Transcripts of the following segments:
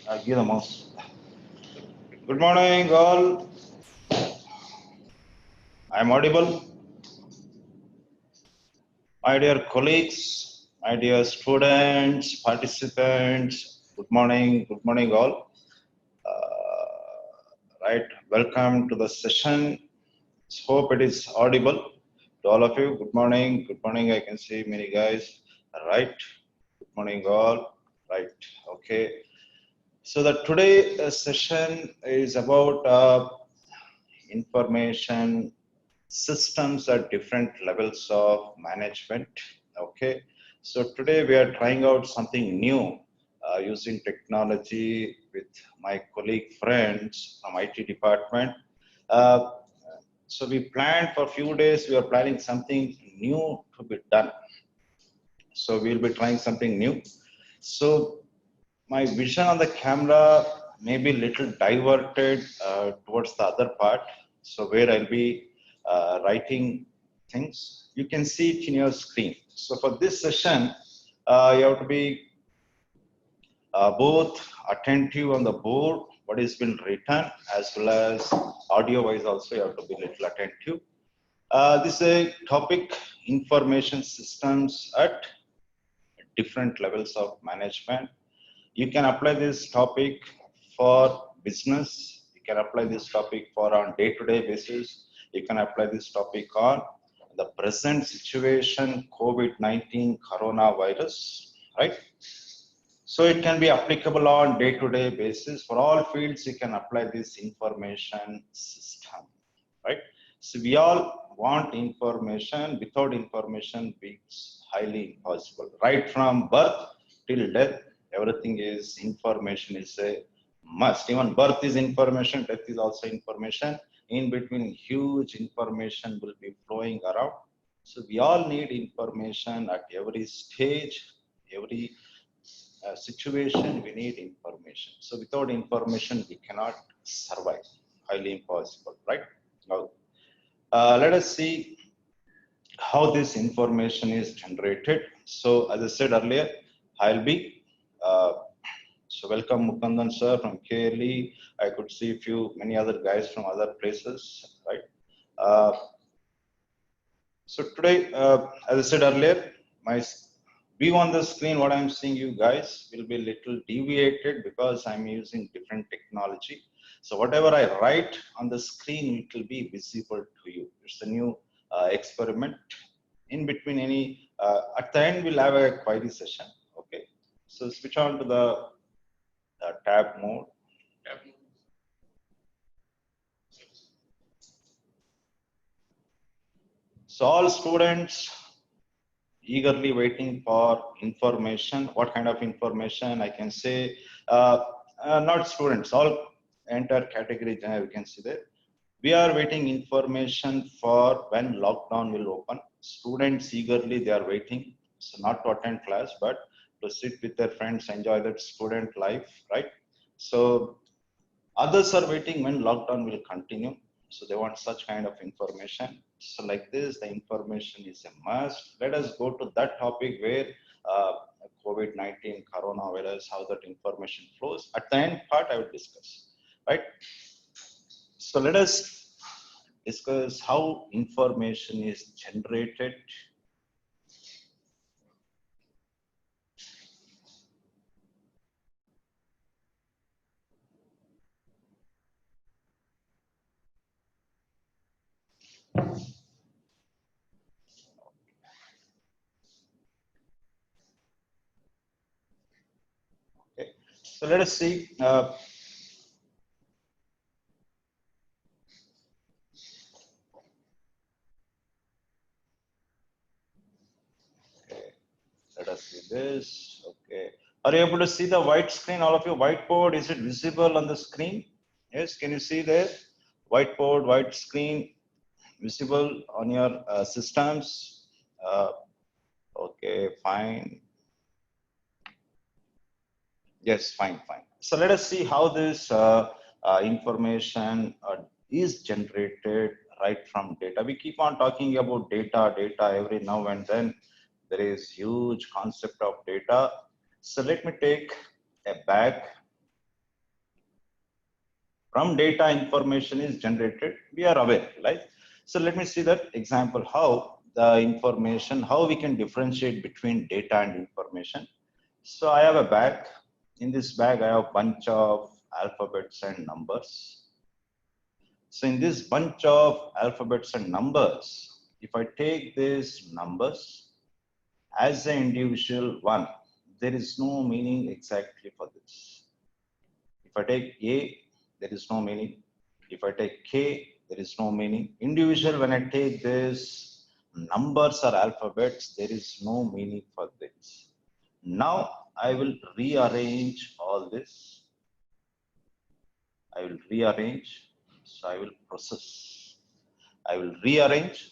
Give the mouse. Good morning, all. I'm audible. My dear colleagues, my dear students, participants. Good morning, all. Right, welcome to the session. Hope it is audible to all of you. Good morning. Good morning. I can see many guys. Right. Good morning, all. Right. Okay. So the today session is about information systems at different levels of management. Okay, so today we are trying out something new using technology with my colleague friends from IT department. Uh, so we planned for a few days, we are planning something new to be done. So we'll be trying something new. So my vision on the camera may be little diverted towards the other part. So where I'll be writing things, you can see it in your screen. So for this session, you have to be both attentive on the board, what has been written, as well as audio wise also you have to be little attentive. This is a topic, information systems at different levels of management. You can apply this topic for business. You can apply this topic for on day-to-day basis. You can apply this topic on the present situation, COVID-19 coronavirus, right? So it can be applicable on day-to-day basis. For all fields, you can apply this information system, right? So we all want information. Without information, it's highly impossible. Right from birth till death, everything is information is a must. Even birth is information, death is also information. In between, huge information will be flowing around. So we all need information at every stage, every situation, we need information. So without information, we cannot survive. Highly impossible, right? Now, let us see how this information is generated. So as I said earlier, I'll be, so welcome Mukandan sir from KLE. I could see many other guys from other places, right? So today, as I said earlier, my view on the screen, what I'm seeing you guys will be a little deviated because I'm using different technology. So whatever I write on the screen, it will be visible to you. It's a new experiment. In between at the end, we'll have a query session. Okay. So switch on to the tab mode. So all students eagerly waiting for information. What kind of information? I can say, not students, all entire category, you can see that. We are waiting information for when lockdown will open. Students eagerly, they are waiting. So not to attend class, but to sit with their friends, enjoy that student life, right? So others are waiting when lockdown will continue. So they want such kind of information. So like this, the information is a must. Let us go to that topic where uh, COVID-19, coronavirus, how that information flows. At the end part, I will discuss, right? So let us discuss how information is generated. Okay. So let us see. Okay. Let us see this. Okay. Are you able to see the white screen? All of you, whiteboard, is it visible on the screen? Yes, can you see there? Whiteboard, white screen, visible on your systems? Okay, fine. Yes, fine, fine. So let us see how this information is generated right from data. We keep on talking about data every now and then. There is huge concept of data. So let me take a bag. From data, information is generated. We are aware, right? So let me see that example, how the information, how we can differentiate between data and information. So I have a bag. In this bag, I have a bunch of alphabets and numbers. So in this bunch of alphabets and numbers, if I take these numbers as an individual one, there is no meaning exactly for this. If I take A, there is no meaning. If I take K, there is no meaning. Individual, when I take this numbers or alphabets, there is no meaning for this. Now I will rearrange all this. I will rearrange. So I will process. I will rearrange,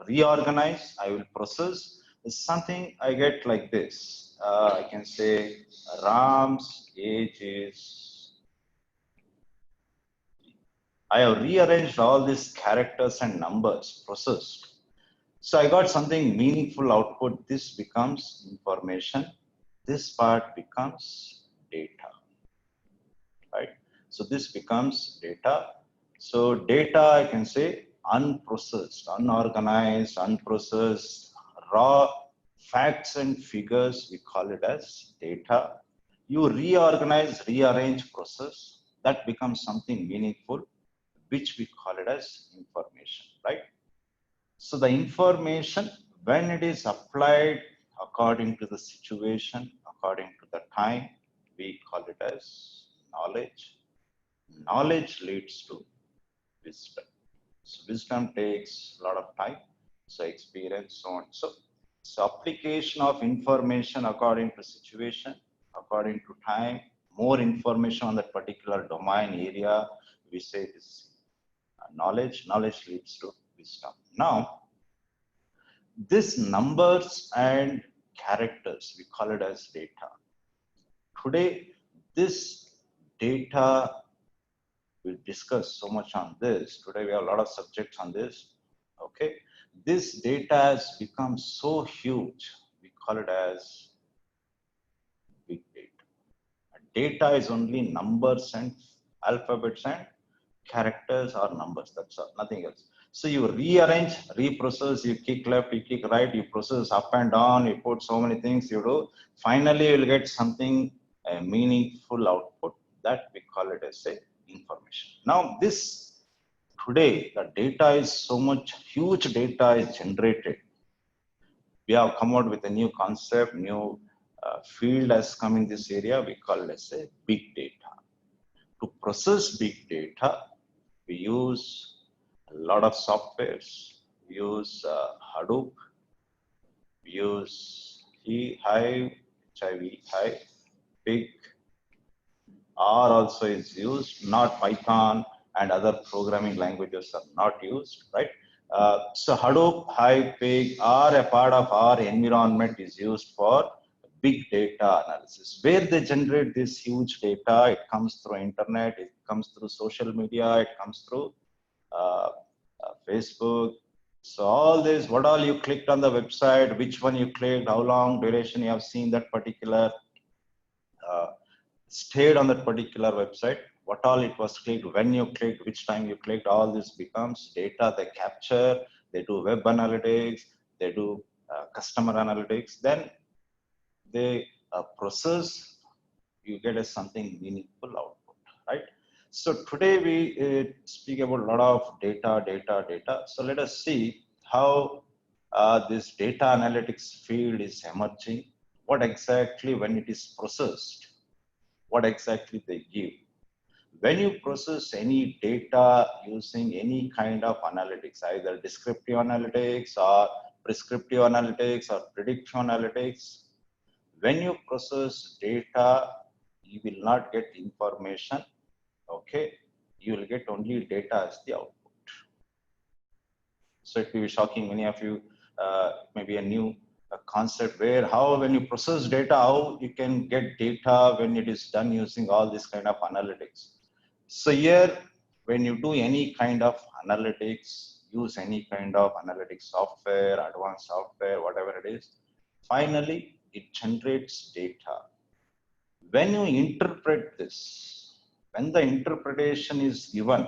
reorganize. I will process. It's something I get like this. I can say Ram's age is. I have rearranged all these characters and numbers, processed. So I got something meaningful output. This becomes information. This part becomes data, right? So this becomes data. So data, I can say unprocessed, unorganized, unprocessed, raw facts and figures, we call it as data. You reorganize, rearrange, process, that becomes something meaningful, which we call it as information, right? So the information, when it is applied according to the situation, according to the time, we call it as knowledge. Knowledge leads to wisdom. So wisdom takes a lot of time, so experience, so on. So application of information according to situation, according to time, more information on that particular domain area, we say this knowledge. Knowledge leads to wisdom. Now, this numbers and characters, we call it as data. Today, this data, we discuss so much on this. Today, we have a lot of subjects on this. Okay, this data has become so huge. We call it as big data. Data is only numbers and alphabets and characters or numbers. That's all, nothing else. So you rearrange, reprocess, you kick left, you kick right, you process up and down, you put so many things you do. Finally, you will get something, a meaningful output, that we call it as a information. Now this, today, the data is so much, huge data is generated. We have come out with a new concept, new field has come in this area, we call it as a big data. To process big data, we use a lot of softwares. We use Hadoop, we use Hive, Hive, Pig. R also is used, not Python and other programming languages are not used, right? So Hadoop, Hive, Pig are a part of our environment, is used for big data analysis, where they generate this huge data. It comes through internet, it comes through social media, it comes through Facebook. So all this, what all you clicked on the website, which one you clicked, how long duration you have seen that particular, stayed on that particular website, what all it was clicked, when you clicked, which time you clicked, all this becomes data they capture. They do web analytics, they do customer analytics, then they process, you get a something meaningful output, right? So today we speak about a lot of data. So let us see how this data analytics field is emerging, what exactly when it is processed, what exactly they give. When you process any data using any kind of analytics, either descriptive analytics or prescriptive analytics or predictive analytics, when you process data, you will not get information, okay? You will get only data as the output. So it will be shocking, many of you, maybe a new concept where how when you process data, how you can get data when it is done using all this kind of analytics. So here, when you do any kind of analytics, use any kind of analytics software, advanced software, whatever it is, finally, it generates data. When you interpret this, When the interpretation is given,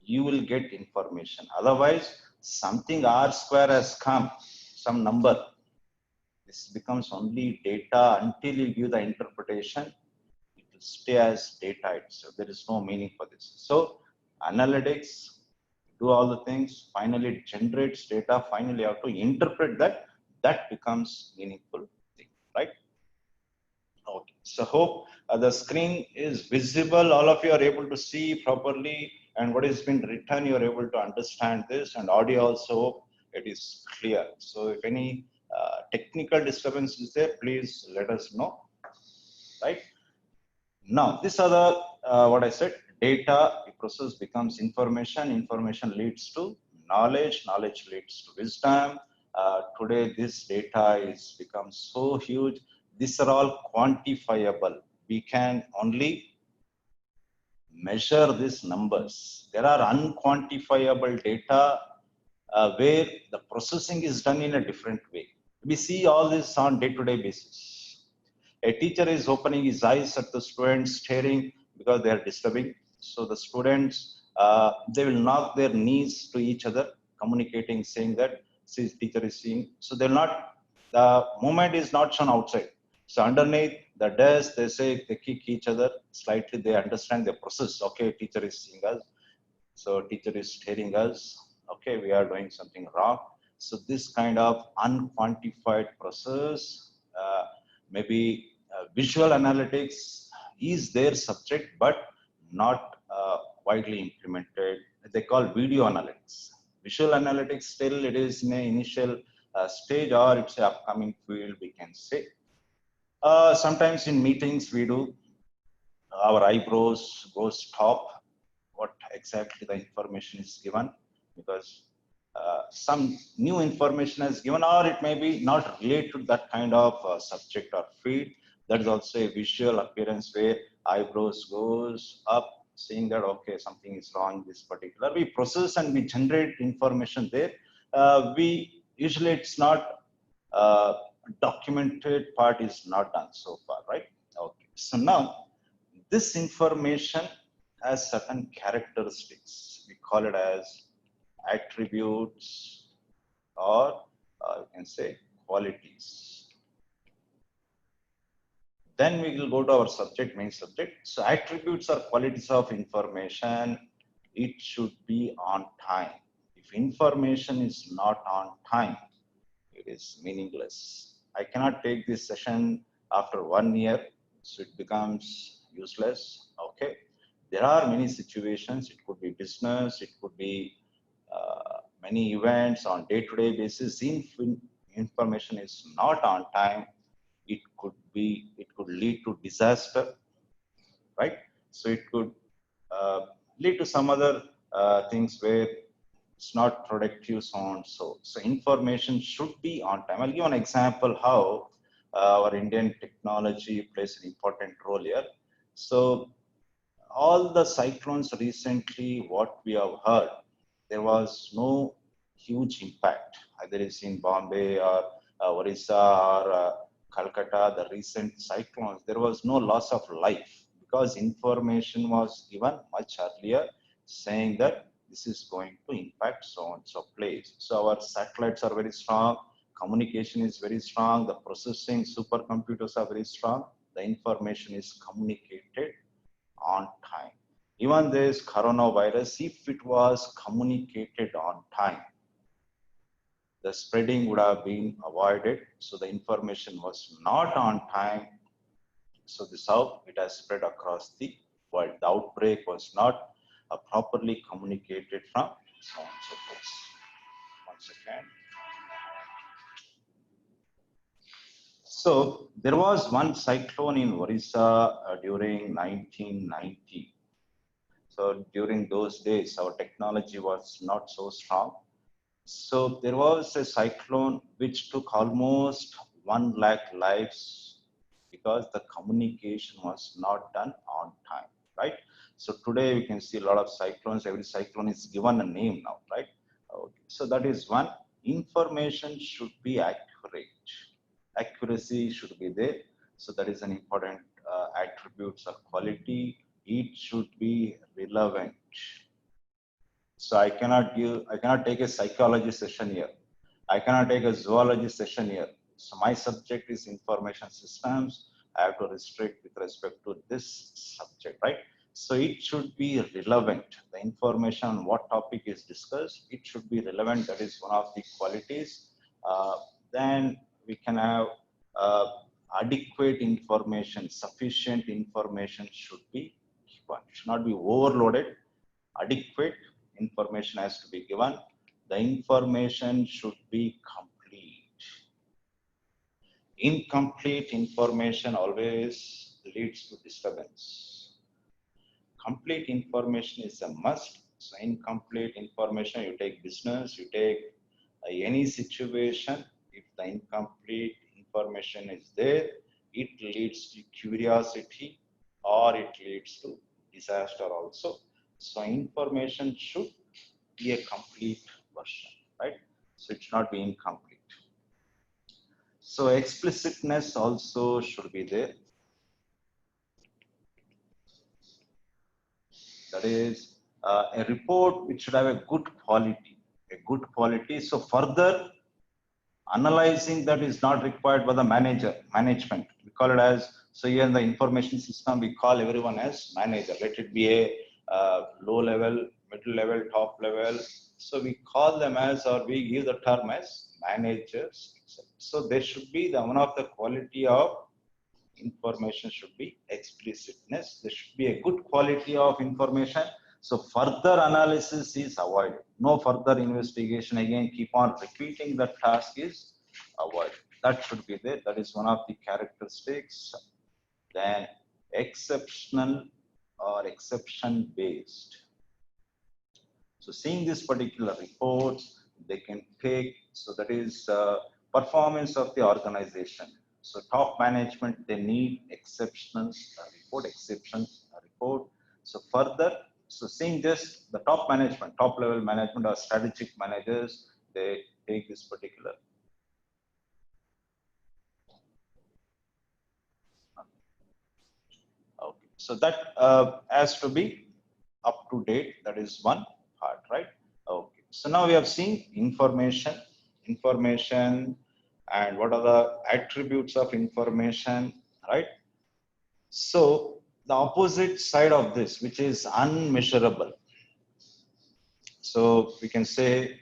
you will get information. Otherwise, something R square has come, some number. This becomes only data until you give the interpretation. It will stay as data itself. There is no meaning for this. So analytics do all the things. Finally, it generates data. Finally, you have to interpret that. That becomes meaningful thing, right? Okay. So hope the screen is visible. All of you are able to see properly, and what has been written, you are able to understand this. And audio also, it is clear. So if any technical disturbance is there, please let us know. Right now, these are the what I said. Data the process becomes information. Information leads to knowledge. Knowledge leads to wisdom. Today, this data is become so huge. These are all quantifiable. We can only measure these numbers. There are unquantifiable data where the processing is done in a different way. We see all this on day-to-day basis. A teacher is opening his eyes at the students, staring because they are disturbing. So the students, they will knock their knees to each other, communicating, saying that see, teacher is seeing. So they're not, the movement is not shown outside. So underneath the desk, they say they kick each other slightly. They understand the process. Okay, teacher is seeing us. So teacher is staring us. Okay, we are doing something wrong. So this kind of unquantified process, maybe visual analytics is their subject, but not widely implemented. They call video analytics. Visual analytics still it is in an initial stage, or it's an upcoming field, we can say. Sometimes in meetings we do, our eyebrows goes top, what exactly the information is given, because some new information is given, or it may be not related to that kind of subject or field. That is also a visual appearance where eyebrows goes up, saying that okay, something is wrong this particular. We process and we generate information there. We usually it's not documented part is not done so far, right? Okay, so now this information has certain characteristics. We call it as attributes, or you can say qualities. Then we will go to our subject, main subject. So attributes are qualities of information. It should be on time. If information is not on time, it is meaningless. I cannot take this session after 1 year, so it becomes useless. Okay. There are many situations. It could be business. It could be many events on day-to-day basis. Information is not on time, it could lead to disaster, right? So it could lead to some other things where it's not productive, so on. So information should be on time. I'll give an example how our Indian technology plays an important role here. So all the cyclones recently, what we have heard, there was no huge impact, either it's in Bombay or Orissa or Calcutta, the recent cyclones, there was no loss of life because information was given much earlier saying that this is going to impact so and so place. So our satellites are very strong, communication is very strong, the processing supercomputers are very strong, the information is communicated on time. Even this coronavirus, if it was communicated on time, the spreading would have been avoided. So the information was not on time. So this how it has spread across the world. The outbreak was not properly communicated from so on and so forth. One second. So there was one cyclone in Orissa during 1990. So during those days, our technology was not so strong. So there was a cyclone which took almost 1 lakh lives because the communication was not done on time, right? So today we can see a lot of cyclones. Every cyclone is given a name now, right? Okay. So that is one. Information should be accurate. Accuracy should be there. So that is an important attributes of quality. it should be relevant. So I cannot take a psychology session here. I cannot take a zoology session here. So my subject is information systems. I have to restrict with respect to this subject, right? So it should be relevant. The information on what topic is discussed, it should be relevant. That is one of the qualities. Then we can have uh, adequate information, sufficient information should be given. It should not be overloaded. Adequate information has to be given. The information should be complete. Incomplete information always leads to disturbance. Complete information is a must. So incomplete information, you take business, you take any situation, if the incomplete information is there, it leads to curiosity or it leads to disaster also. So information should be a complete version, right? So it should not be incomplete. So explicitness also should be there. That is a report which should have a good quality, So further analyzing that is not required by the management. We call it as, so here in the information system, we call everyone as manager. Let it be a low level, middle level, top level. So we call them as, or we give the term as managers. So there should be one of the quality of information should be explicitness. There should be a good quality of information. So further analysis is avoided. No further investigation. Again, keep on repeating the task is avoided. That should be there. That is one of the characteristics. Then exceptional or exception based. So seeing this particular report, they can take, so that is performance of the organization. So top management, they need exceptions report, exceptions report. So further, so seeing this, the top management, top level management or strategic managers, they take this particular. Okay, so that has to be up to date. That is one part, right? Okay, so now we have seen information, and what are the attributes of information, right? So the opposite side of this, which is unmeasurable. So we can say,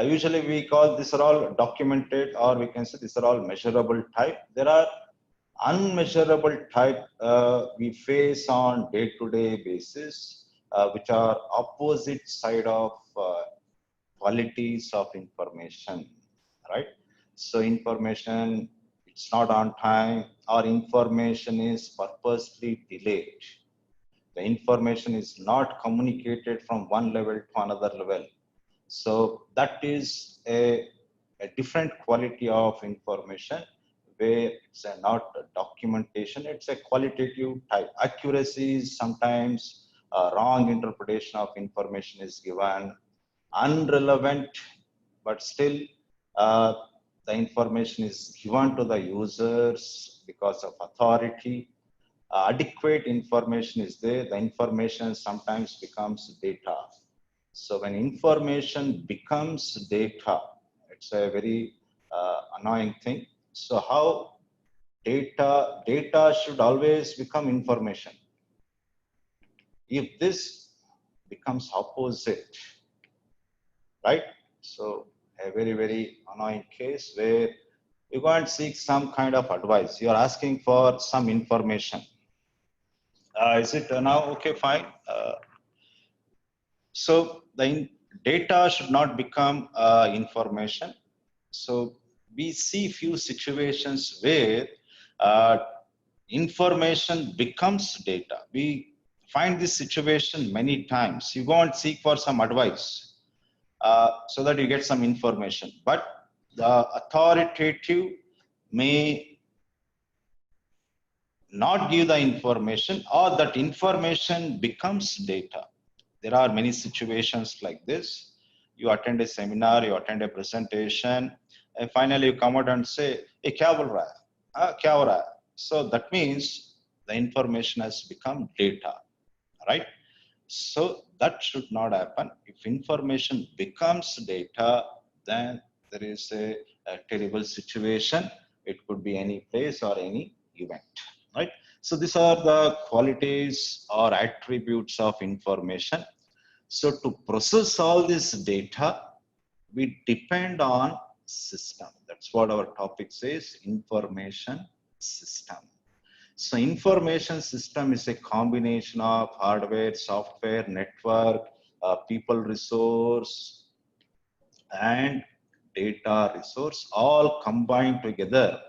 usually we call these are all documented, or we can say these are all measurable type. There are unmeasurable type we face on day-to-day basis, which are opposite side of qualities of information, right? So information, it's not on time, or information is purposely delayed. The information is not communicated from one level to another level. So that is a different quality of information, where it's not a documentation, it's a qualitative type. Accuracy is sometimes wrong interpretation of information is given, unrelevant, but still the information is given to the users because of authority. Adequate information is there, the information sometimes becomes data. So when information becomes data, it's a very annoying thing. So how data should always become information. If this becomes opposite, right? So a very, very annoying case where you go and seek some kind of advice. You're asking for some information. Is it now okay? Fine. So the data should not become information. So we see few situations where information becomes data. We find this situation many times. You go and seek for some advice so that you get some information, but the authoritative may not give the information, or that information becomes data. There are many situations like this. You attend a seminar, you attend a presentation, and finally you come out and say, hey, kya bol raha hai? Kya ho raha hai? So that means the information has become data. right? So that should not happen. If information becomes data, then there is a terrible situation. It could be any place or any event, right? So these are the qualities or attributes of information. So to process all this data, we depend on system. That's what our topic says, information system. So information system is a combination of hardware, software, network, people resource, and data resource all combined together.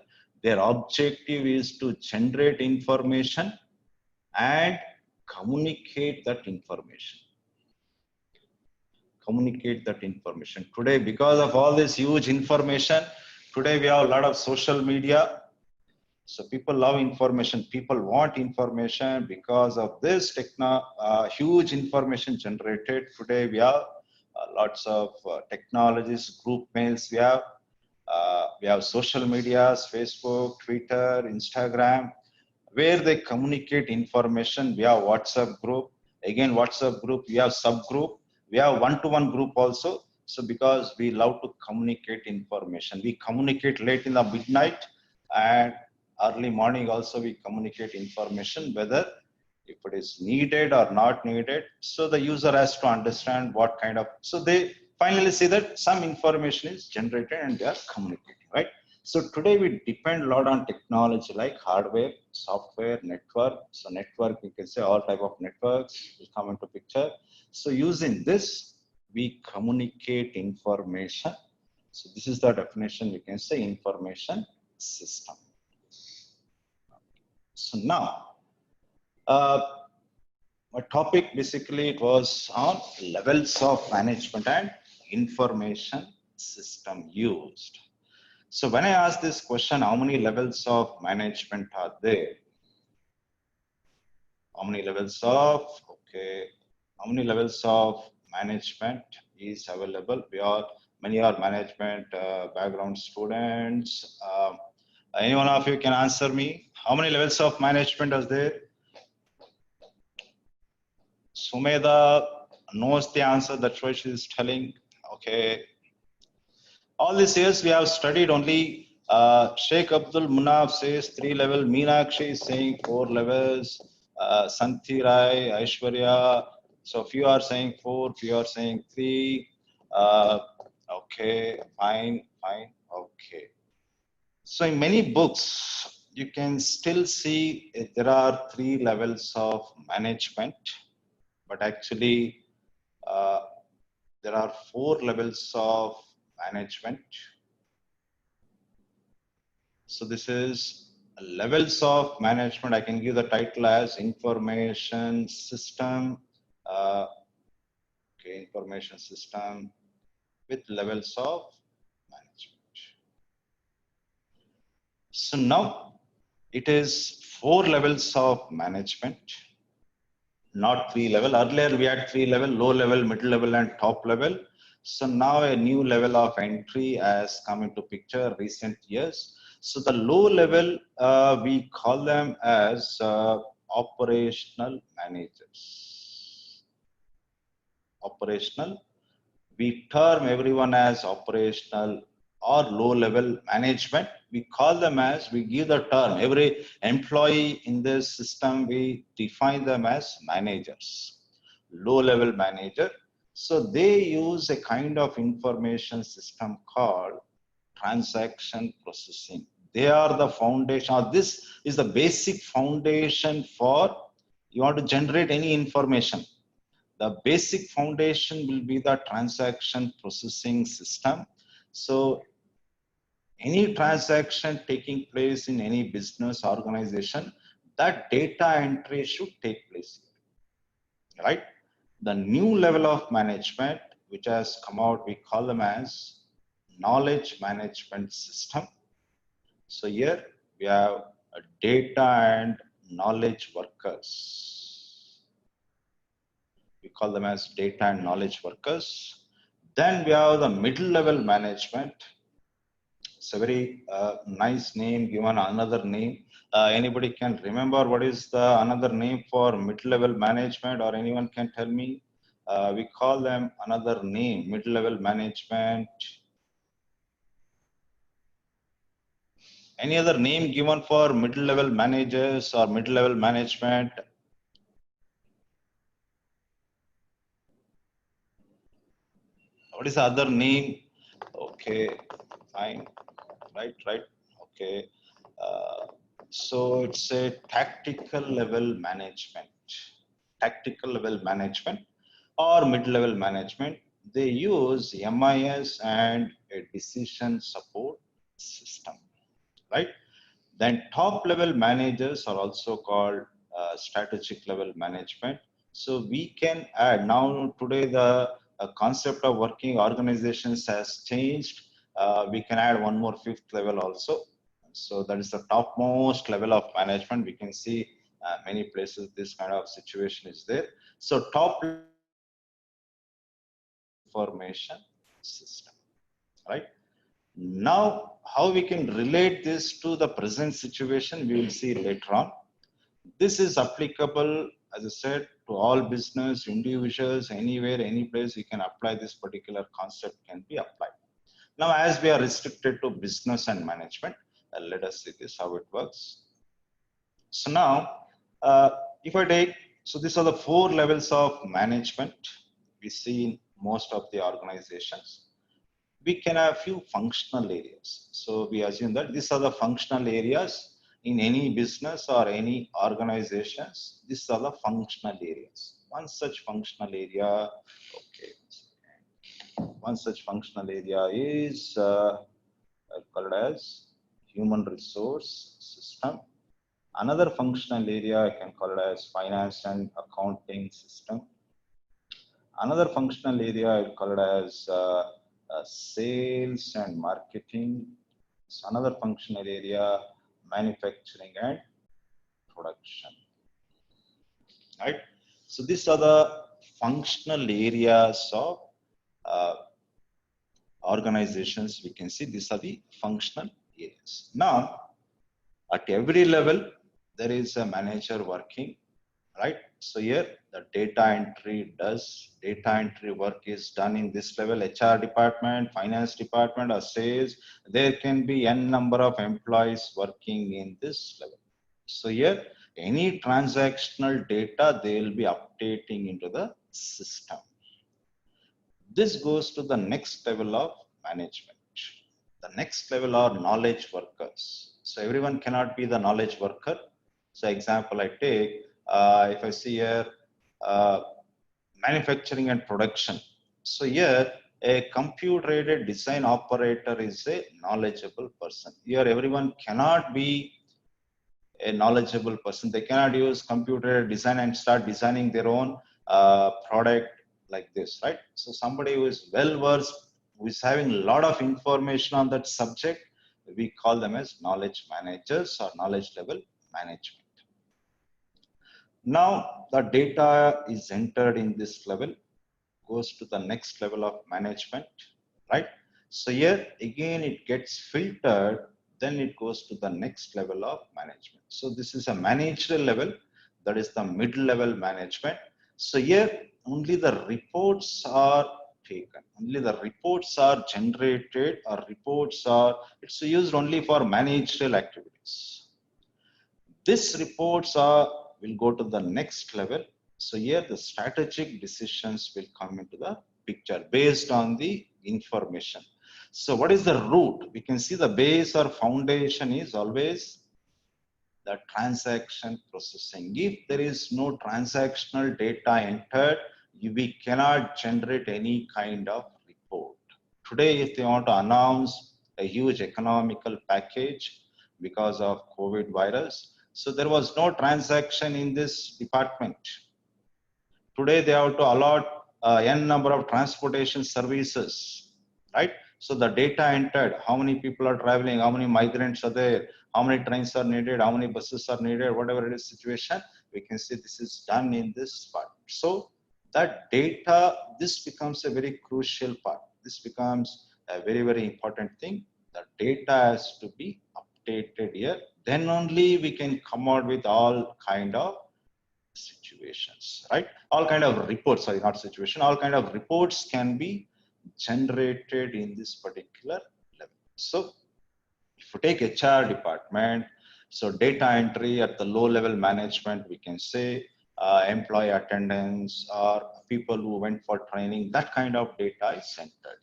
Their objective is to generate information and communicate that information. Today, because of all this huge information, today we have a lot of social media. So people love information. People want information because of this huge information generated. Today we have lots of technologies, group mails. We have social medias, Facebook, Twitter, Instagram, where they communicate information. We have WhatsApp group. Again, WhatsApp group. We have subgroup. We have one-to-one group also. So because we love to communicate information, we communicate late in the midnight and early morning also we communicate information, whether if it is needed or not needed. So the user has to understand what kind of, so they finally see that some information is generated and they are communicating, right? So today we depend a lot on technology like hardware, software, network. So network, you can say all type of networks will come into picture. So using this, we communicate information. So this is the definition, we can say information system. So now, my topic basically it was on levels of management and information system used. So when I ask this question, how many levels of management are there? How many levels of management is available? Many are management background students. Any one of you can answer me? How many levels of management are there? Sumeda knows the answer, that's why she is telling. Okay. All these years we have studied only Sheikh Abdul Munaf says 3 level, Meenakshi is saying 4 levels, Santhi Rai, Aishwarya. So few are saying 4, few are saying 3. Okay, fine. Okay. So in many books, you can still see there are 3 levels of management, but actually there are 4 levels of management. So this is levels of management. I can give the title as information system. Information system with levels of management. So now it is 4 levels of management, not 3 level. Earlier we had 3 level, low level, middle level and top level. So now a new level of entry has come into picture recent years. So the low level, we call them as operational managers. Operational, we term everyone as operational or low level management. We call them as, we give the term, every employee in this system, we define them as managers, low level manager. So they use a kind of information system called transaction processing. They are the foundation, or this is the basic foundation for, you want to generate any information. The basic foundation will be the transaction processing system. So any transaction taking place in any business organization, that data entry should take place, right? The new level of management which has come out, we call them as knowledge management system. So here we have a data and knowledge workers. We call them as data and knowledge workers. Then we have the middle level management. It's a very nice name, given another name. Anybody can remember what is the another name for mid-level management, or anyone can tell me? We call them another name, mid-level management. Any other name given for middle-level managers or mid-level management? What is the other name? Okay, fine. Right. Okay. So it's a tactical level management. Tactical level management or mid-level management. They use MIS and a decision support system, right? Then top level managers are also called strategic level management. So we can add now today the concept of working organizations has changed. We can add one more fifth level also. So that is the topmost level of management. We can see many places this kind of situation is there. So top information system, right? Now, how we can relate this to the present situation, we will see later on. This is applicable, as I said, to all business, individuals, anywhere, any place you can apply this particular concept can be applied. Now, as we are restricted to business and management, let us see this, how it works. So now, if I take, so these are the 4 levels of management we see in most of the organizations. We can have few functional areas. So we assume that these are the functional areas in any business or any organizations. These are the functional areas. One such functional area, okay, one such functional area is called as human resource system. Another functional area I can call it as finance and accounting system. Another functional area I call it as sales and marketing. So another functional area, manufacturing and production. Right. So these are the functional areas of organizations. We can see these are the functional areas. Now, at every level, there is a manager working, right? So here the data entry work is done in this level, HR department, finance department, or sales. There can be n number of employees working in this level. So here any transactional data they will be updating into the system. This goes to the next level of management. The next level are knowledge workers. So everyone cannot be the knowledge worker. So example I take, if I see here, manufacturing and production. So here, a computer-aided design operator is a knowledgeable person. Here, everyone cannot be a knowledgeable person. They cannot use computer design and start designing their own product like this, right? So somebody who is well versed, who is having a lot of information on that subject, we call them as knowledge managers or knowledge level management. Now the data is entered in this level, goes to the next level of management, right? So here again it gets filtered, then it goes to the next level of management. So this is a managerial level, that is the mid-level management. So here only the reports are taken, only the reports are generated, or reports are, it's used only for managerial activities. These reports will go to the next level. So here the strategic decisions will come into the picture based on the information. So what is the root? We can see the base or foundation is always the transaction processing. If there is no transactional data entered, we cannot generate any kind of report. Today, if they want to announce a huge economical package because of COVID virus, so there was no transaction in this department. Today they have to allot n number of transportation services, right? So the data entered, how many people are traveling, how many migrants are there, how many trains are needed, how many buses are needed, whatever it is situation, we can see this is done in this part. So that data, this becomes a very crucial part. This becomes a very, very important thing. The data has to be updated here, then only we can come out with all kind of situations, right? All kind of reports, sorry, not situation, all kind of reports can be generated in this particular level. So if you take HR department, so data entry at the low level management, we can say employee attendance or people who went for training, that kind of data is entered.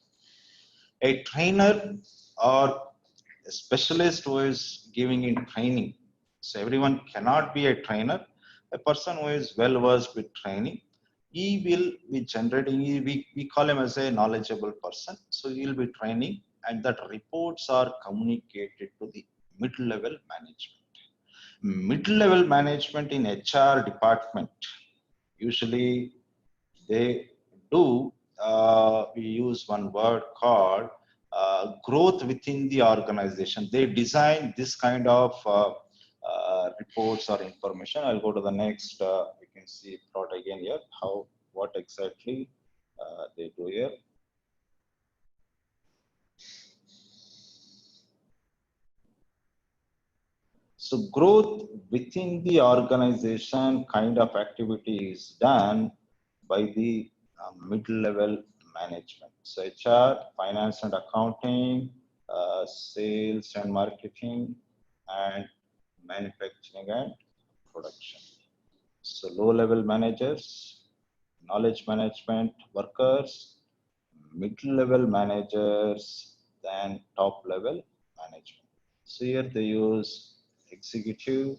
A trainer or a specialist who is giving in training. So everyone cannot be a trainer. A person who is well versed with training, he will be generating, we call him as a knowledgeable person. So he will be training and that reports are communicated to the mid-level management. Mid-level management in HR department, usually they do, we use one word called growth within the organization. They design this kind of reports or information. I'll go to the next, we can see plot again here, how, what exactly they do here. So growth within the organization kind of activity is done by the mid-level management. So HR, finance and accounting, sales and marketing, and manufacturing and production. So low-level managers, knowledge management workers, mid-level managers, then top-level management. So here they use executive.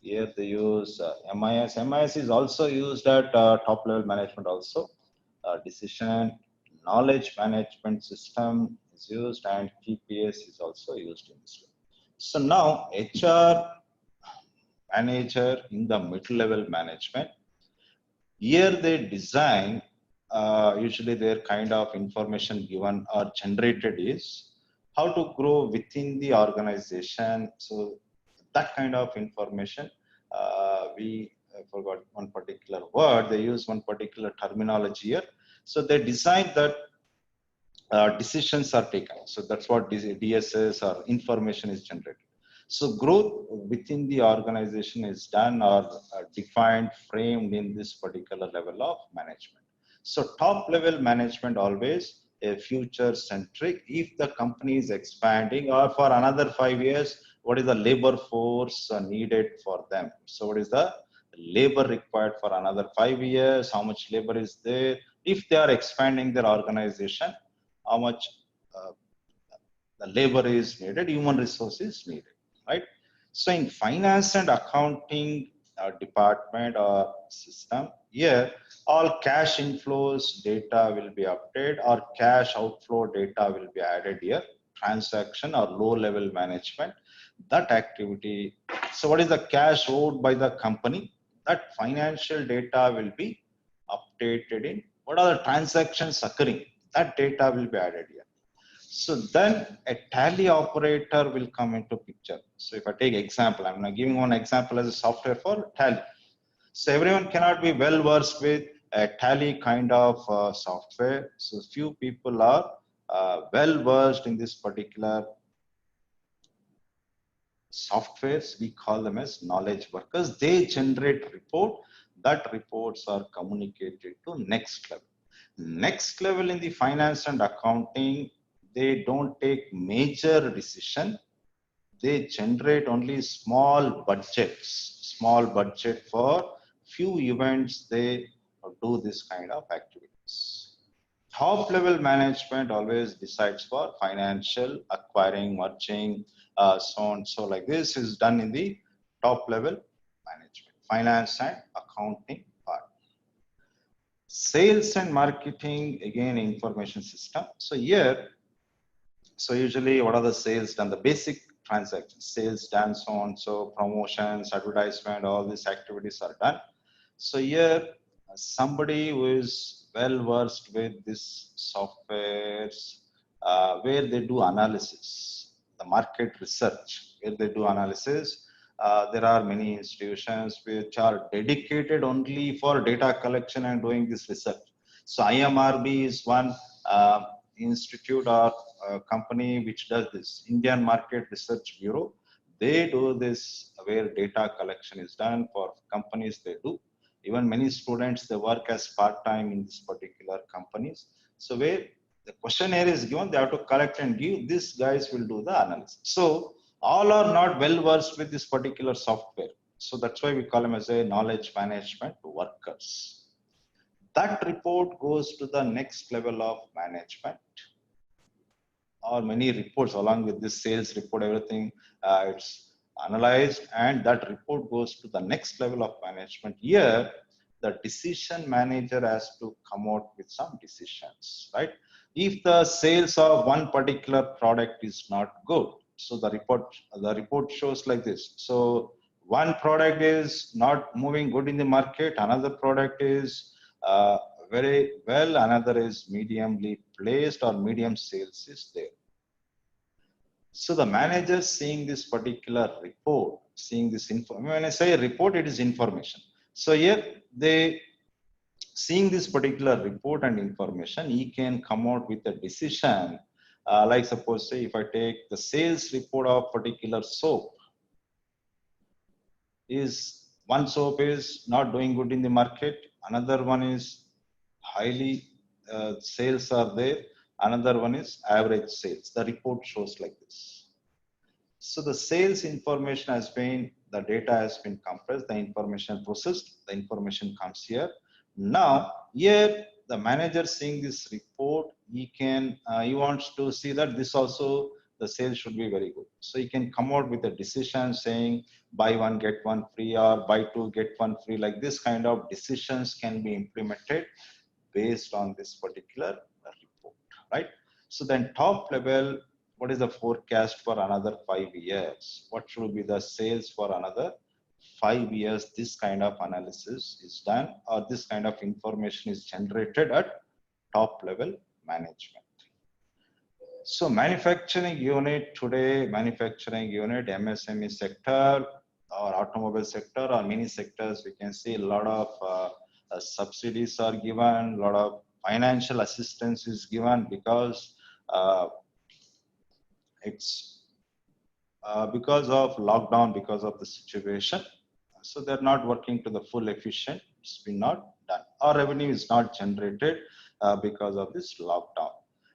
Here they use MIS. MIS is also used at top level management also. Decision, knowledge management system is used and TPS is also used in this way. So now HR manager in the mid-level management, here they design, usually their kind of information given or generated is how to grow within the organization. So that kind of information, I forgot one particular word, they use one particular terminology here. So they design that decisions are taken. So that's what DSS or information is generated. So growth within the organization is done or defined, framed in this particular level of management. So top level management always a future centric. If the company is expanding or for another 5 years, what is the labor force needed for them? So what is the labor required for another 5 years? How much labor is there? If they are expanding their organization, how much the labor is needed, human resources needed, right? So in finance and accounting department or system, here all cash inflows data will be updated or cash outflow data will be added here, transaction or low level management, that activity. So what is the cash owed by the company? That financial data will be updated in what are the transactions occurring, that data will be added here. So then a tally operator will come into picture. So if I take example, I'm now giving one example as a software for tally. So everyone cannot be well versed with a tally kind of software. So few people are well versed in this particular softwares. We call them as knowledge workers. They generate report. That reports are communicated to next level. Next level in the finance and accounting, they don't take major decision. They generate only small budgets, small budget for few events. They do this kind of activities. Top level management always decides for financial, acquiring, merging, so on. So like this is done in the top level management, finance and accounting part. Sales and marketing, again, information system. So here, so usually what are the sales done? The basic transactions, sales done, so on. So promotions, advertisement, all these activities are done. So here, somebody who is well versed with these softwares, where they do analysis, the market research, where they do analysis. There are many institutions which are dedicated only for data collection and doing this research. So IMRB is one institute or company which does this, Indian Market Research Bureau. they do this where data collection is done. For companies, they do. Even many students, they work as part-time in this particular companies. So where the questionnaire is given, they have to collect and give. These guys will do the analysis. So all are not well versed with this particular software. So that's why we call them as a knowledge management workers. That report goes to the next level of management, or many reports along with this sales report, everything it's analyzed, and that report goes to the next level of management. Here, the decision manager has to come out with some decisions, right? If the sales of one particular product is not good, so the report shows like this. So one product is not moving good in the market, another product is uh, very well, another is mediumly placed or medium sales is there. So the manager seeing this particular report, seeing this info, when I say report, it is information. So here they seeing this particular report and information, he can come out with a decision. Like suppose say if I take the sales report of particular soap, is one soap is not doing good in the market, another one is highly sales are there, another one is average sales. The report shows like this. So the sales information has been, the data has been compressed, the information processed, the information comes here. Now, here the manager seeing this report, he wants to see that this also, the sales should be very good. So he can come out with a decision saying buy one, get one free, or buy two, get one free. Like this kind of decisions can be implemented based on this particular report, right? So then top level, what is the forecast for another 5 years? What should be the sales for another 5 years? This kind of analysis is done, or this kind of information is generated at top level management. So manufacturing unit today, manufacturing unit, MSME sector or automobile sector or many sectors, we can see a lot of subsidies are given, a lot of financial assistance is given because it's because of lockdown, because of the situation. So they're not working to the full efficient. It's been not done. Our revenue is not generated because of this lockdown.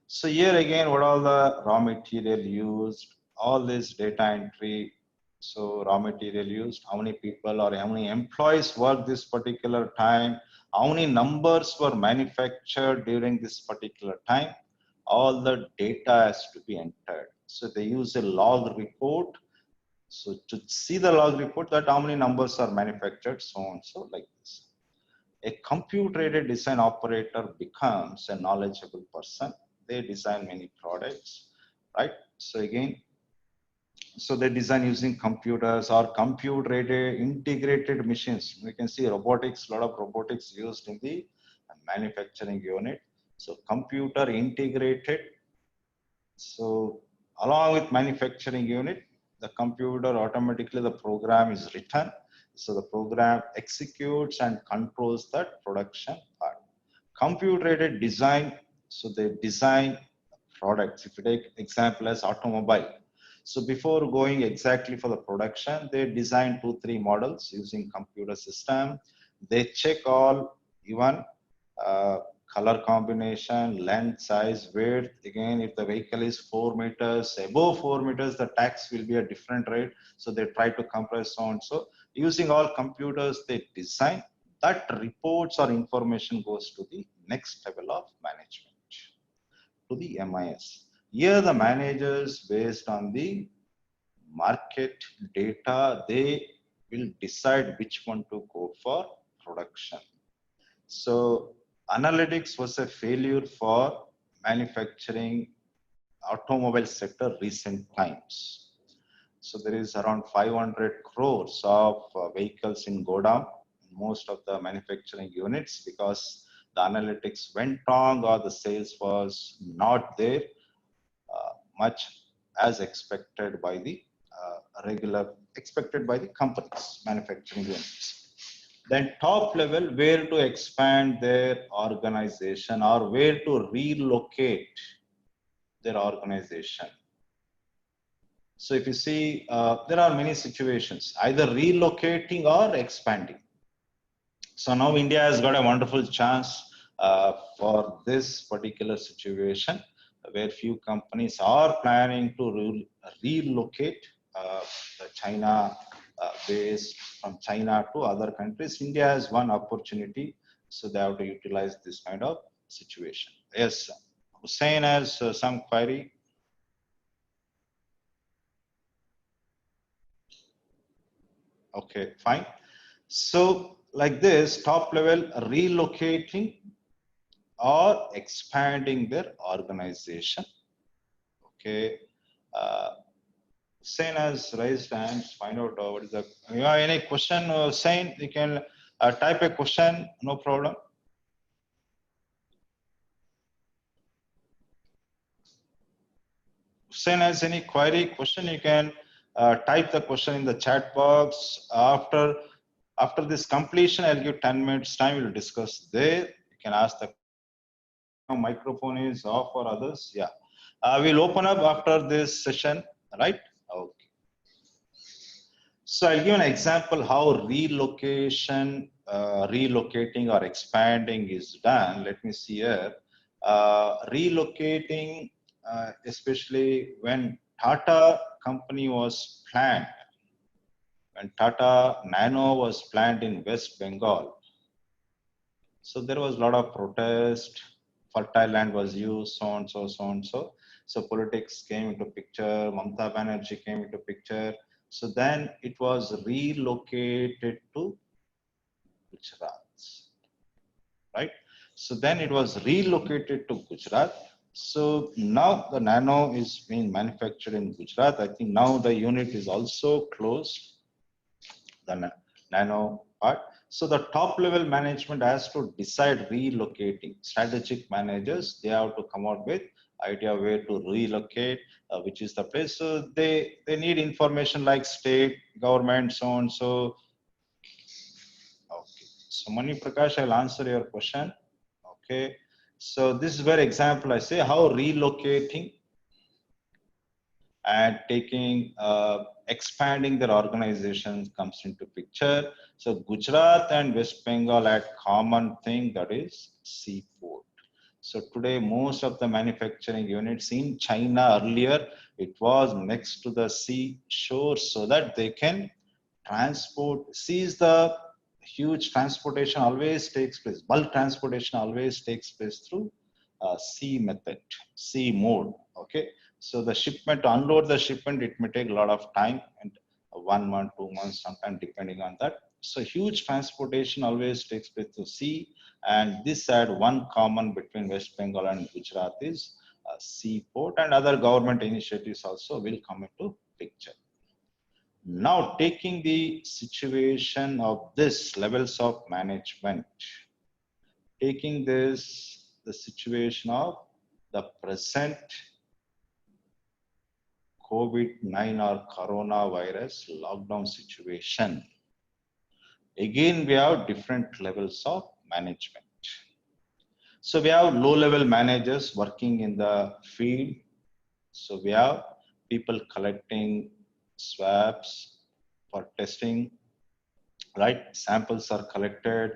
So here again, what all the raw material used, all this data entry. So raw material used, how many people or how many employees work this particular time, how many numbers were manufactured during this particular time, all the data has to be entered. So they use a log report. So to see the log report that how many numbers are manufactured, so on, so like this. A computer-aided design operator becomes a knowledgeable person. They design many products, right? So again, so they design using computers or computer-aided integrated machines. We can see robotics, a lot of robotics used in the manufacturing unit. So computer integrated. So along with manufacturing unit, the computer automatically the program is written. So the program executes and controls that production part. Computer-aided design, so they design products. If you take example as automobile, so before going exactly for the production, they design 2-3 models using computer system. They check all even color combination, length, size, width. Again, if the vehicle is 4 meters, above 4 meters, the tax will be a different rate. So they try to compress on. So using all computers, they design. That reports or information goes to the next level of management, to the MIS. Here the managers, based on the market data, they will decide which one to go for production. So analytics was a failure for manufacturing automobile sector recent times. So there is around 500 crores of vehicles in godown, most of the manufacturing units, because the analytics went wrong or the sales was not there much as expected by the expected by the companies, manufacturing units. Then top level, where to expand their organization or where to relocate their organization. So if you see, there are many situations, either relocating or expanding. So now India has got a wonderful chance for this particular situation where few companies are planning to relocate the China based from China to other countries. India has one opportunity, so they have to utilize this kind of situation. Yes, Hussein has some query. Okay, fine. So like this, top level relocating or expanding their organization. Okay. Hussein has raised hands. Find out what is the. You have any question, Hussein? You can type a question. No problem. Hussein has any query, question? You can type the question in the chat box. After this completion, I'll give 10 minutes time. We'll discuss there. You can ask the microphone is off for others. Yeah. We'll open up after this session, right? Okay. So I'll give an example how relocating or expanding is done. Let me see here. Relocating, especially when Tata company was planned, when Tata Nano was planned in West Bengal. So there was a lot of protest, fertile land was used, so and so, so and so. So politics came into picture, Mamata Banerjee came into picture. So then it was relocated to Gujarat, right? So then it was relocated to Gujarat. So now the Nano is being manufactured in Gujarat. I think now the unit is also closed, the Nano part. So the top level management has to decide relocating. Strategic managers, they have to come out with idea where to relocate, which is the place. So they need information like state, government, so and so. Okay. So Mani Prakash, I'll answer your question. Okay. So this is where example I say how relocating and taking expanding their organizations comes into picture. So Gujarat and West Bengal had common thing, that is seaport. So today most of the manufacturing units in China, earlier it was next to the sea shore so that they can transport. Sea is the huge transportation always takes place. Bulk transportation always takes place through sea method, sea mode. Okay. So the shipment, to unload the shipment, it may take a lot of time, and 1 month, 2 months, sometimes depending on that. So huge transportation always takes place to sea, and this had one common between West Bengal and Gujarat is seaport, and other government initiatives also will come into picture. Now taking the situation of this levels of management, taking this the situation of the present COVID-19 or coronavirus lockdown situation. Again, we have different levels of management. So we have low-level managers working in the field. So we have people collecting swabs for testing, right? Samples are collected,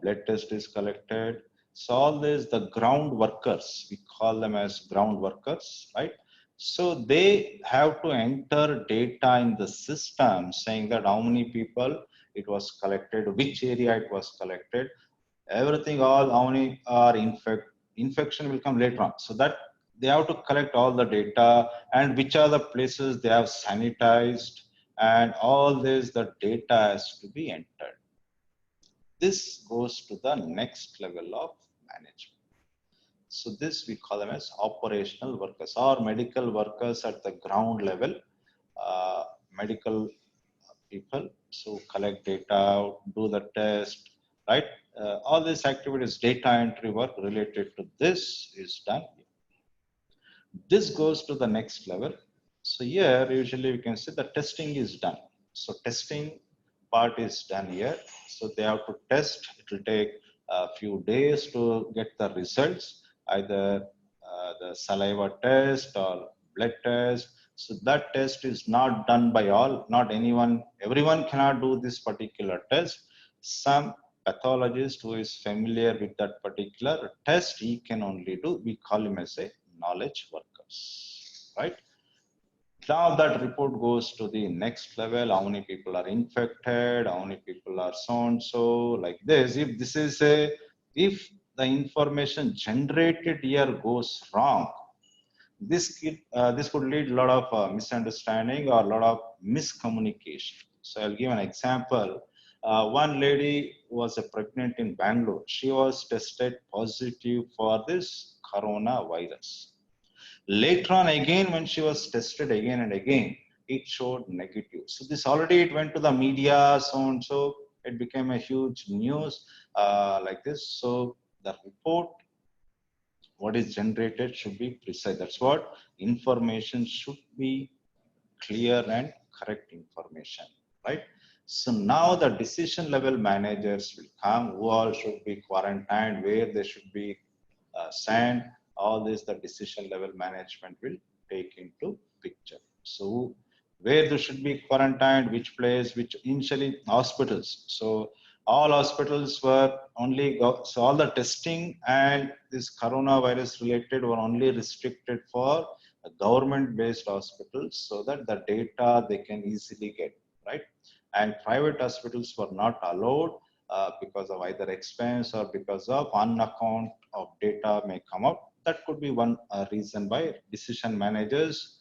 blood test is collected. So all this, the ground workers, we call them as ground workers, right? So they have to enter data in the system saying that how many people it was collected, which area it was collected, everything, all how many are infection will come later on. So that they have to collect all the data and which are the places they have sanitized, and all this, the data has to be entered. This goes to the next level of management. So this we call them as operational workers or medical workers at the ground level, medical people. So collect data, do the test, right? All these activities, data entry work related to this is done. This goes to the next level. So here, usually we can say the testing is done. So testing part is done here. So they have to test. It will take a few days to get the results, either the saliva test or blood test. So that test is not done by all, not anyone, everyone cannot do this particular test. Some pathologist who is familiar with that particular test, he can only do, we call him as a knowledge workers, right? Now that report goes to the next level, how many people are infected, how many people are so and so, like this. If this is a, if the information generated here goes wrong, this could lead a lot of misunderstanding or a lot of miscommunication. So I'll give an example. One lady was pregnant in Bangalore. She was tested positive for this coronavirus. Later on, again, when she was tested again and again, it showed negative. So this already it went to the media, so and so. It became a huge news like this. So the report, what is generated should be precise. That's what information should be clear and correct information, right? So now the decision level managers will come, who all should be quarantined, where they should be sent, all this the decision level management will take into picture. So where they should be quarantined, which place, which initially hospitals. So all hospitals were only, so all the testing and this coronavirus related were only restricted for government based hospitals so that the data they can easily get, right? And private hospitals were not allowed because of either expense or because of on account of data may come out. That could be one reason why decision managers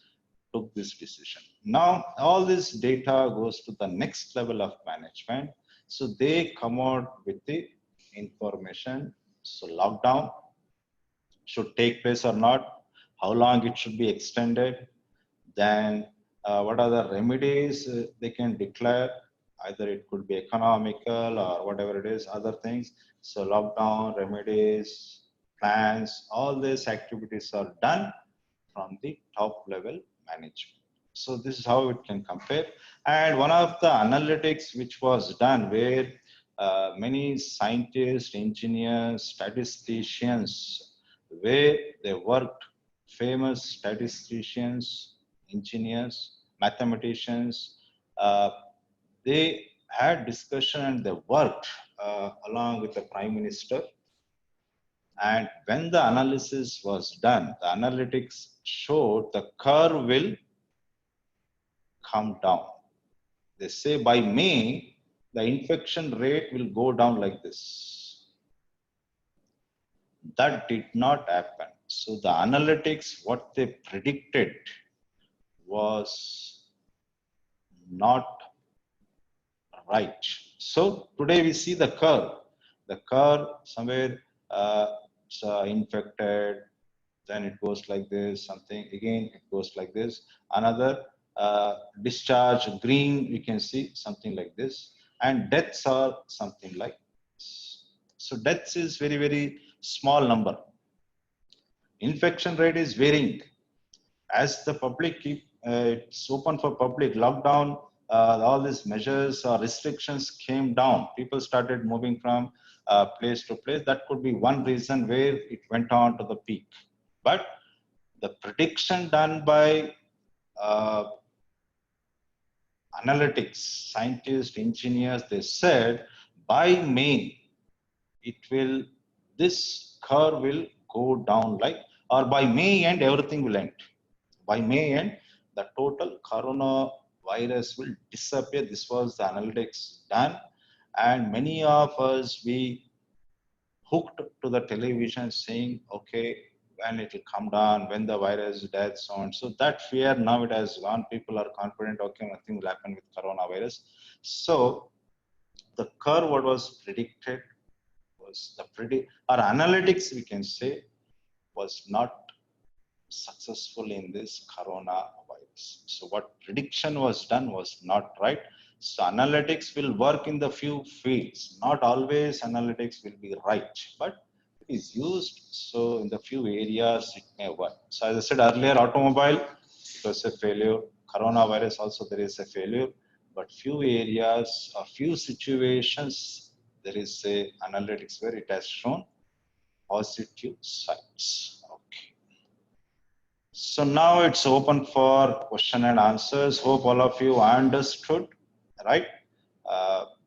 took this decision. Now, all this data goes to the next level of management. So they come out with the information. So lockdown should take place or not, how long it should be extended, then what are the remedies they can declare, either it could be economical or whatever it is, other things. So lockdown, remedies, plans, all these activities are done from the top level management. So this is how it can compare. And one of the analytics which was done where many scientists, engineers, statisticians, where they worked, famous statisticians, engineers, mathematicians, uh, they had discussion and they worked along with the prime minister. And when the analysis was done, the analytics showed the curve will come down. They say by May, the infection rate will go down like this. That did not happen. So the analytics, what they predicted was not right. So today we see the curve. The curve somewhere infected, then it goes like this, something again, it goes like this. Another discharge, green, you can see something like this. And deaths are something like this. So deaths is very, very small number. Infection rate is varying. As the public keep, it's open for public, lockdown, all these measures or restrictions came down. People started moving from place to place. That could be one reason where it went on to the peak. But the prediction done by analytics, scientists, engineers, they said by May, it will, this curve will go down like, or by May end, everything will end. By May end, the total coronavirus will disappear. This was the analytics done. And many of us, we hooked to the television saying, okay, when it will come down, when the virus death, so on. So that fear now it has gone. People are confident, okay, nothing will happen with coronavirus. So the curve, what was predicted was our analytics, we can say, was not successful in this coronavirus. So what prediction was done was not right. So analytics will work in the few fields. Not always analytics will be right, but it is used. So in the few areas it may work. So as I said earlier, automobile, it was a failure. Coronavirus also there is a failure. But few areas or few situations, there is a analytics where it has shown positive signs. Okay. So now it's open for question and answers. Hope all of you understood, right?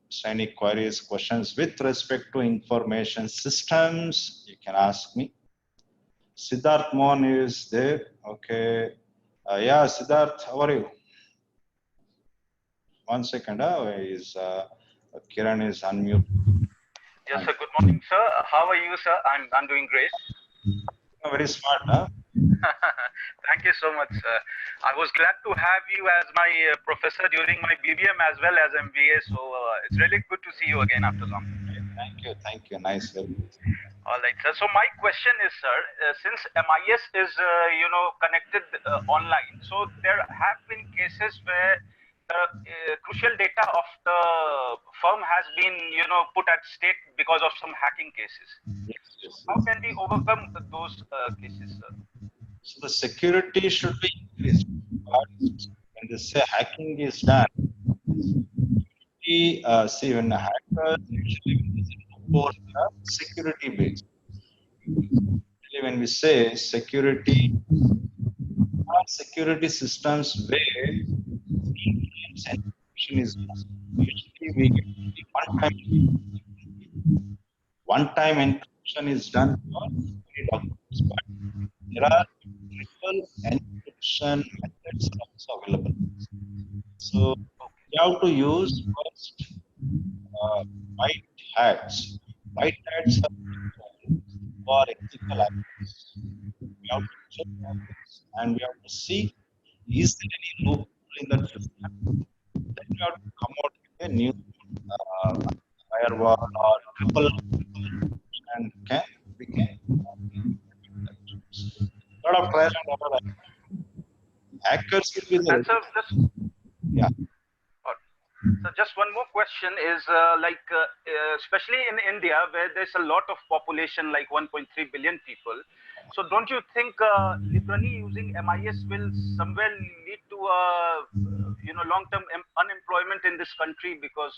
So any queries, questions with respect to information systems, you can ask me. Siddharth Mohan is there. Okay. Yeah, Siddharth, how are you? 1 second. Kiran is unmute. Yes, sir. Good morning, sir. How are you, sir? I'm doing great. Very smart, huh? Thank you so much, sir. I was glad to have you as my professor during my BBM as well as MBA. So it's really good to see you again after long. Thank you. Nice. All right, sir. So my question is, sir, since MIS is connected online, so there have been cases where the crucial data of the firm has been put at stake because of some hacking cases. Yes. How can we overcome those cases, sir? So the security should be increased. When they say hacking is done, see when a hacker usually for security base. When we say security, security systems where encryption is done. Usually we get one-time encryption is done for many documents, but there are triple encryption methods also available. So you have to use first white hats. White hats are for ethical actors. We have to check all this and we have to see is there any loophole in that system. Then we have to come out with a new firewall or triple and we can lot of trial and error. Hackers will be there. And sir, just Yeah. So just one more question is especially in India where there's a lot of population, like 1.3 billion people. So don't you think literally using MIS will somewhere lead to long-term unemployment in this country, because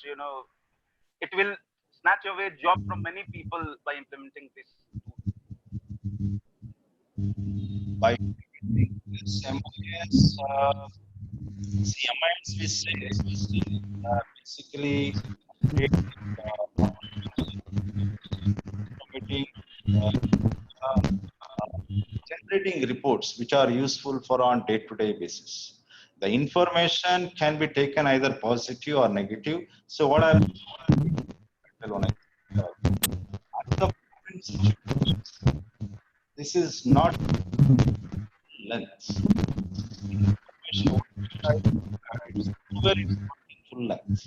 it will snatch away job from many people by implementing this tool? By this MIS, CMIS we say basically generating reports which are useful for on day-to-day basis. The information can be taken either positive or negative. So what I this is not length. Very full length.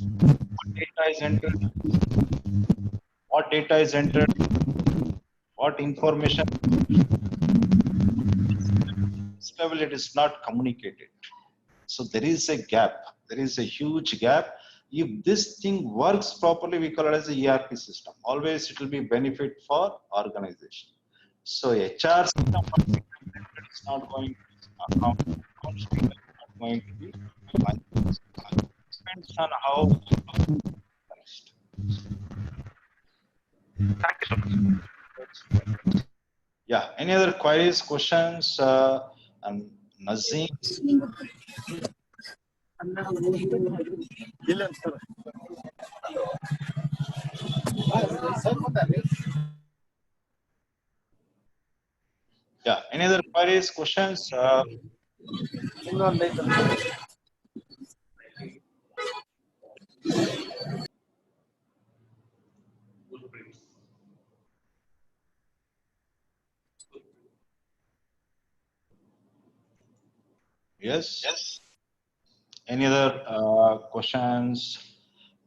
What data is entered, what information level it is not communicated. So there is a gap. There is a huge gap. If this thing works properly, we call it as a ERP system. Always it will be benefit for organization. So HR system is not going to account, not going to be depends on how. Thank you so much. Yeah. Any other queries, questions? And Nazim. Yeah. Any other queries, questions? Yes. Any other questions?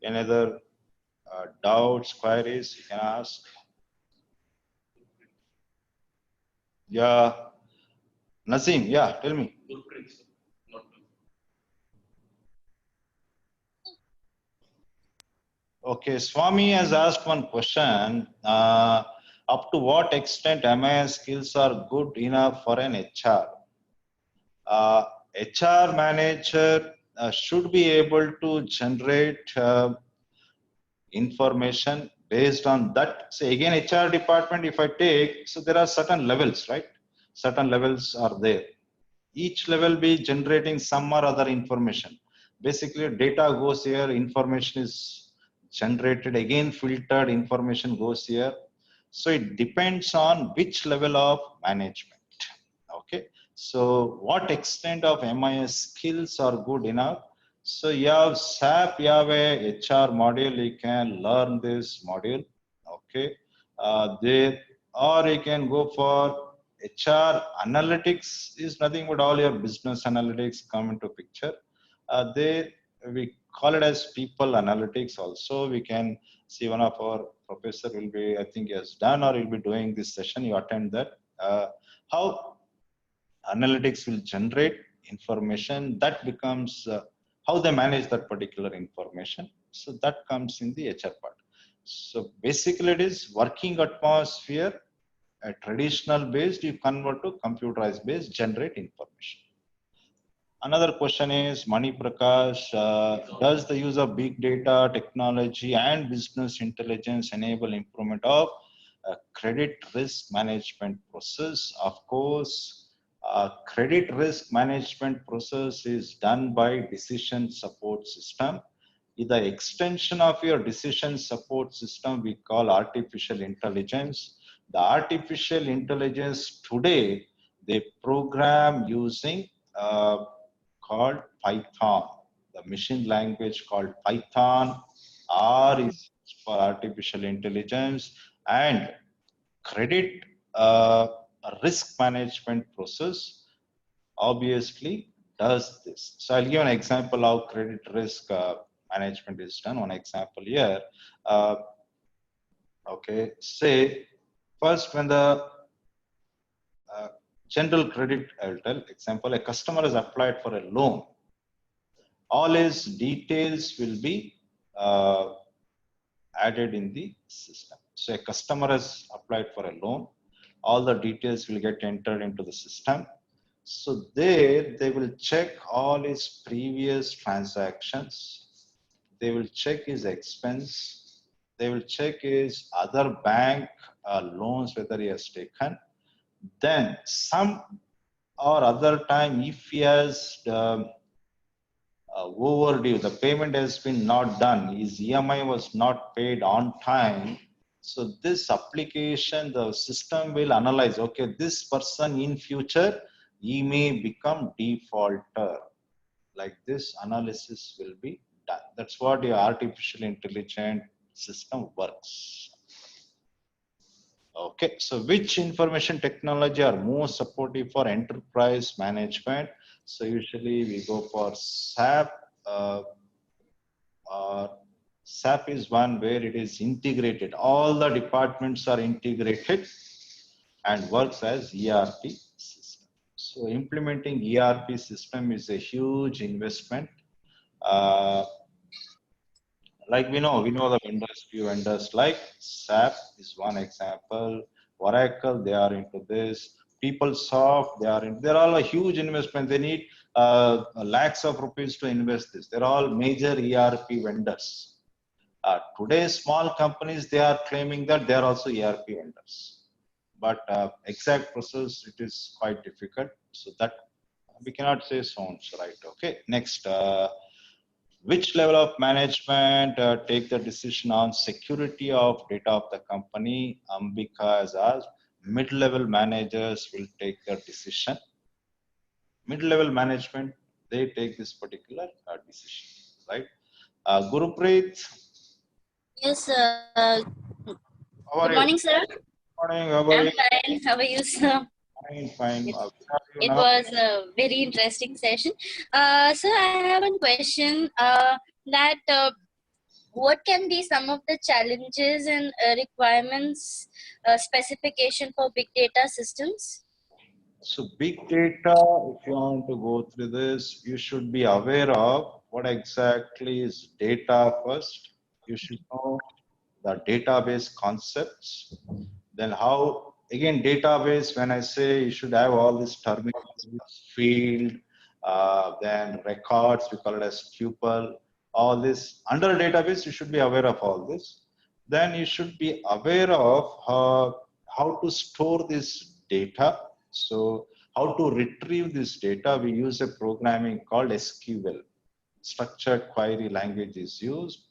Any other doubts, queries you can ask? Yeah. Nazim, yeah, tell me. Okay, Swami has asked one question. Up to what extent MIS skills are good enough for an HR? HR manager should be able to generate information based on that. So again, HR department, if I take, so there are certain levels, right? Certain levels are there. each level be generating some or other information. Basically, data goes here, information is generated, again filtered, information goes here. So it depends on which level of management. Okay. So what extent of MIS skills are good enough? So you have SAP, you have a HR module, you can learn this module. Okay. There, or you can go for HR analytics is nothing but all your business analytics come into picture. There we call it as people analytics also. We can see one of our professor will be, I think he has done or will be doing this session. You attend that. How analytics will generate information that becomes how they manage that particular information. So that comes in the HR part. So basically it is working atmosphere, a traditional based, you convert to computerized based, generate information. Another question is, Mani Prakash, does the use of big data, technology and business intelligence enable improvement of credit risk management process? Of course, credit risk management process is done by decision support system. The extension of your decision support system we call artificial intelligence. The artificial intelligence today, they program using called Python, the machine language called Python. R is for artificial intelligence, and credit risk management process obviously does this. So I'll give an example how credit risk management is done. One example here. Okay, say first when the general credit, I'll tell example, a customer has applied for a loan. All his details will be added in the system. So a customer has applied for a loan. All the details will get entered into the system. So there they will check all his previous transactions. They will check his expense. They will check his other bank loans, whether he has taken. Then some or other time, if he has overdue, the payment has been not done, his EMI was not paid on time. So this application, the system will analyze, okay, this person in future, he may become defaulter. Like this analysis will be done. That's what your artificial intelligence system works. Okay, so which information technology are more supportive for enterprise management? So usually we go for SAP. SAP is one where it is integrated. All the departments are integrated and works as ERP system. So implementing ERP system is a huge investment. Like we know the vendors, few vendors like SAP is one example. Oracle, they are into this. PeopleSoft, they're all a huge investment. They need lakhs of rupees to invest this. They're all major ERP vendors. Today, small companies, they are claiming that they are also ERP vendors. But exact process, it is quite difficult. So that we cannot say sounds right. Okay, next. Which level of management take the decision on security of data of the company? Ambika has asked. Mid-level managers will take the decision. Mid-level management, they take this particular decision, right? Gurupreet. Yes, How are good you? morning, sir. Morning, how are I'm you? fine. How are you, sir? Fine, fine. It was a very interesting session. Sir, I have one question that what can be some of the challenges and requirements specification for big data systems? So big data, if you want to go through this, you should be aware of what exactly is data first. You should know the database concepts. Then how, again, database, when I say you should have all this terminology, field, then records, we call it as tuple, all this. Under a database, you should be aware of all this. Then you should be aware of how to store this data. So how to retrieve this data, we use a programming called SQL. Structured query language is used.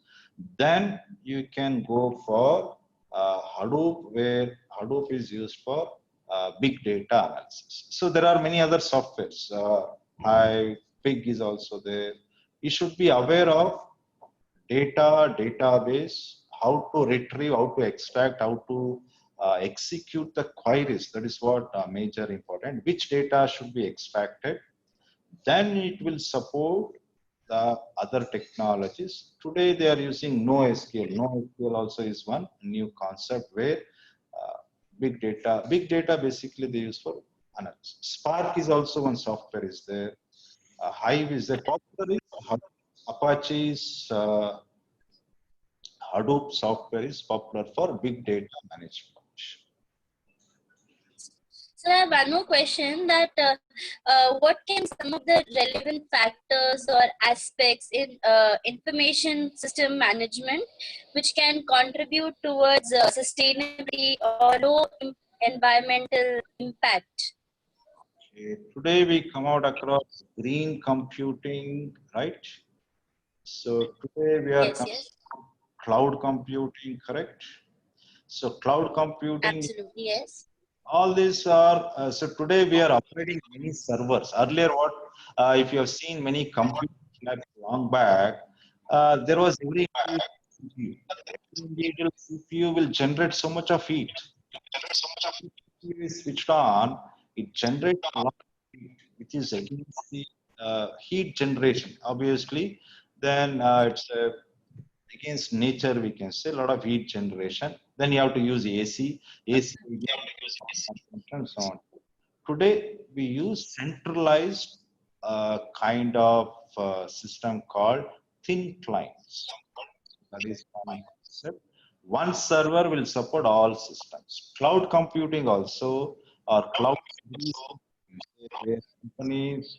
Then you can go for Hadoop, where Hadoop is used for big data analysis. So there are many other softwares. Hive, Pig is also there. You should be aware of data, database, how to retrieve, how to extract, how to execute the queries. That is what major important. Which data should be extracted? Then it will support the other technologies. Today they are using NoSQL. NoSQL also is one new concept where big data basically they use for analysis. Spark is also one software is there. Hive is there. Popular is Apache's Hadoop software is popular for big data management. So I have one more question that what can some of the relevant factors or aspects in information system management which can contribute towards sustainability or low environmental impact? Okay. Today we come out across green computing, right? So today we are Yes, cloud computing, correct? So cloud computing, absolutely, yes. all these are, so today we are operating many servers. Earlier what, if you have seen many computers like long back, there was every CPU. Individual CPU will generate so much of heat. CPU is switched on, it generates a lot of heat, which is against the heat generation. Obviously, then it's against nature, we can say, a lot of heat generation. Then you have to use AC, and so on. Today, we use centralized kind of system called thin clients. That is one concept. One server will support all systems. Cloud computing also, or cloud where companies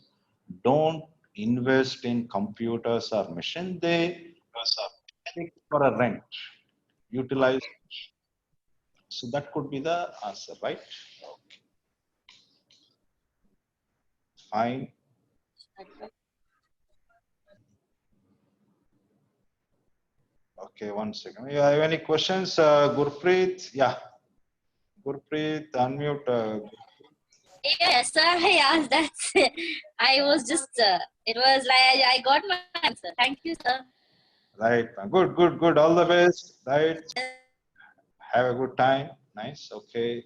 don't invest in computers or machine, they take for a rent, utilize. So that could be the answer, right? Okay, fine. Okay, 1 second. Yeah, have any questions, Gurpreet? Yeah, Gurpreet, unmute. Yes, I asked that. I was just, it was like I got my answer. Thank you, sir. Right. Good. All the best. Right. Have a good time. Nice. Okay.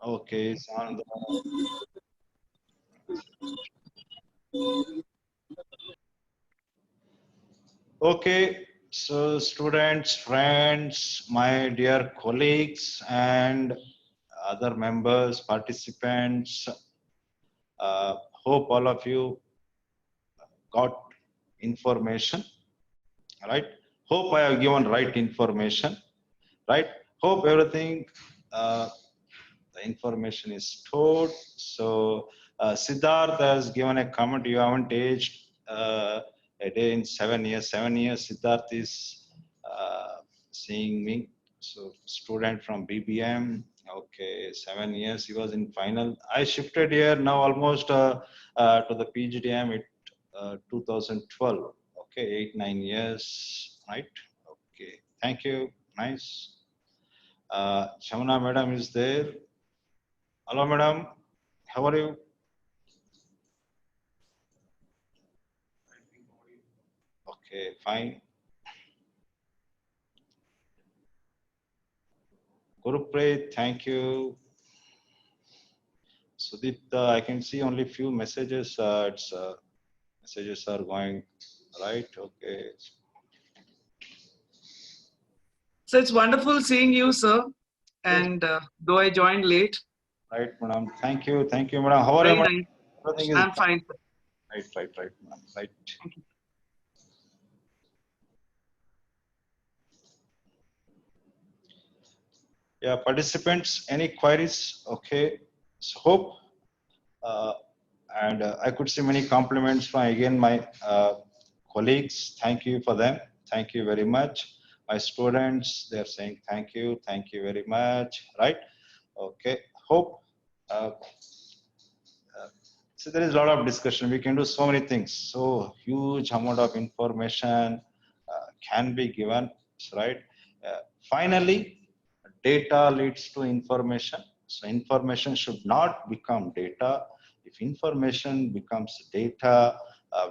Okay. Sandra. Okay. So, students, friends, my dear colleagues, and other members, participants, hope all of you got information, right? Hope I have given right information, right? Hope everything, the information is stored. So Siddharth has given a comment, you haven't aged a day in 7 years. 7 years, Siddharth is seeing me. So student from BBM, okay, 7 years, he was in final. I shifted here now almost to the PGDM 2012. Okay, 8-9 years, right? Okay, thank you. Nice. Shamana madam is there. Hello, madam. How are you? Okay, fine. Gurupreet, thank you. Sudipta, I can see only few messages. Messages are going right. Okay. So it's wonderful seeing you, sir. And though I joined late. Right, madam. Thank you, madam. How are you, madam? Nice. Everything is I'm fine. right, madam. Right. Yeah, participants, any queries? Okay. So hope And I could see many compliments from again my colleagues. Thank you for them. Thank you very much. My students, they're saying thank you very much. Right? Okay. Hope. So there is a lot of discussion. We can do so many things. So huge amount of information can be given. Right? Finally, data leads to information. So information should not become data. If information becomes data,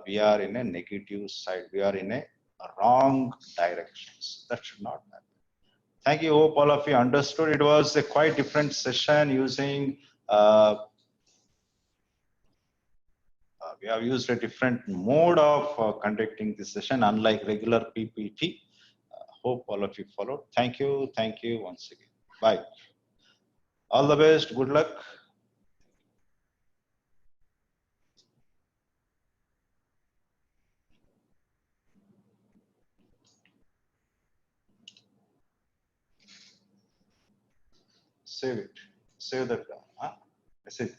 we are in a negative side. We are in a wrong directions. That should not happen. Thank you. Hope all of you understood. It was a quite different session using. We have used a different mode of conducting this session, unlike regular PPT. Hope all of you followed. Thank you. Thank you once again. Bye. All the best. Good luck. Save it. Save that message.